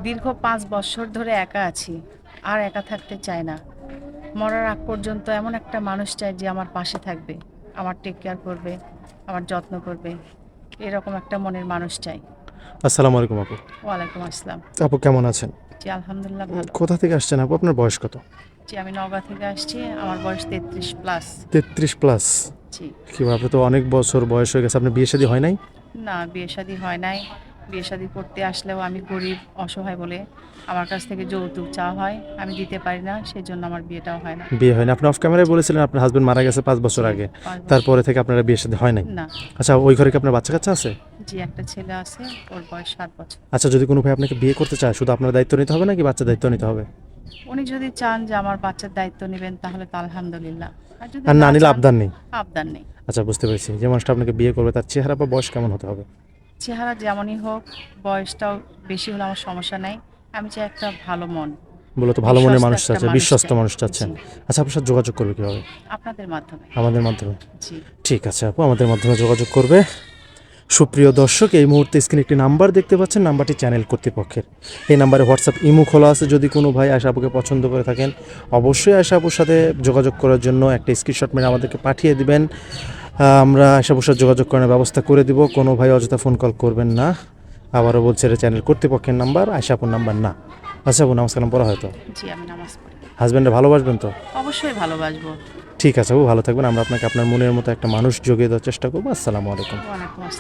দীর্ঘ ৫ বছর ধরে একা আছি, আর একা থাকতে চাই না। মরার আগ পর্যন্ত এমন একটা মানুষ চাই যে আমার পাশে থাকবে, আমার টেক কেয়ার করবে, আমার যত্ন করবে। এরকম একটা মনের মানুষ চাই। আসসালামু আলাইকুম আপু। ওয়ালাইকুম আসসালাম। আপু কেমন আছেন? জি আলহামদুলিল্লাহ ভালো। কোথা থেকে আসছেন আপু? আপনার বয়স কত? জি আমি নওগাঁ থেকে আসছি, আমার বয়স 33 প্লাস। 33 প্লাস। জি কি বলেন, আপনি তো অনেক বছর বয়স হয়ে গেছে, আপনার বিয়ে শাদী হয় নাই? না, বিয়ে শাদী হয় নাই। বিয়ে শাদী করতে আসলেও আমি গরিব অসহায় বলে আমার কাছ থেকে যৌতুক চাওয়া হয়, আমি দিতে পারি না, সেজন্য আমার বিয়েটাও হয় না। বিয়ে হয় না। আপনি অফ ক্যামেরায় জি বলেছিলেন আপনার হাজবেন্ড মারা গেছে 5 বছর জি আগে। 5 বছর। তারপরে থেকে আপনারা বিয়ে শাদী হয় নাই? না। আচ্ছা, ওই ঘরে কি আপনার বাচ্চা কাচ্চা আছে? জি একটা ছেলে আছে, ওর বয়স 7 বছর। আচ্ছা, যদি কোনো ভাই আপনাকে বিয়ে করতে চায়, শুধু আপনার দায়িত্ব নিতে হবে নাকি বাচ্চার দায়িত্ব নিতে হবে? উনি যদি চান যে আমার বাচ্চার দায়িত্ব নেবেন তাহলে তো আলহামদুলিল্লাহ, আর যদি আর না না নিলে চান, আবদার নেই? আবদার নেই। আচ্ছা, বুঝতে পেরেছি। যে মানুষটা আপনাকে বিয়ে করবে তার চেহারা বা বয়স কেমন হতে হবে? চেহারা যেমনই হোক, বয়সটাও বেশি হলে আমার সমস্যা নাই। আমি চাই একটা ভালো মন, মূলত ভালো মনের বিশ্বস্ত মানুষ একটা চাচ্ছে, মানুষ বিশ্বস্ত চাই। মানুষ চাচ্ছেন। জি আচ্ছা, আপনার সাথে যোগাযোগ করবে কীভাবে? আপনাদের মাধ্যমে। আমাদের মাধ্যমে? জি ঠিক আছে আপু, আমাদের মাধ্যমে যোগাযোগ করবে। সুপ্রিয় দর্শক, এই মুহূর্তে স্ক্রিনে একটি নাম্বার দেখতে পাচ্ছেন, নাম্বারটি চ্যানেল কর্তৃপক্ষের। এই নাম্বারে হোয়াটসঅ্যাপ ইমো খোলা আছে। যদি কোনো ভাই আশা আপুকে পছন্দ করে থাকেন, অবশ্যই আশা আপুর সাথে যোগাযোগ করার জন্য একটা স্ক্রিনশট মেরে আমাদেরকে পাঠিয়ে দিবেন। আমরা আশা আপুর সাথে যোগাযোগ করার ব্যবস্থা করে দিব। কোনো ভাই অযথা ফোন কল করবেন না। আবারও বলছে, এটা চ্যানেল কর্তৃপক্ষের নাম্বার, আশা আপুর নাম্বার না। আচ্ছা আপু, নামাজ কালাম পড়া হয়তো? জি আমি নামাজ পড়ি। হাজব্যান্ডে ভালোবাসবেন তো? অবশ্যই ভালোবাসবো। ঠিক আছে আপু, ভালো থাকবেন। আমরা আপনাকে আপনার মনের মতো একটা মানুষ জোগিয়ে দেওয়ার চেষ্টা করবো। আসসালামু আলাইকুম। ওয়ালাইকুম আসসালাম।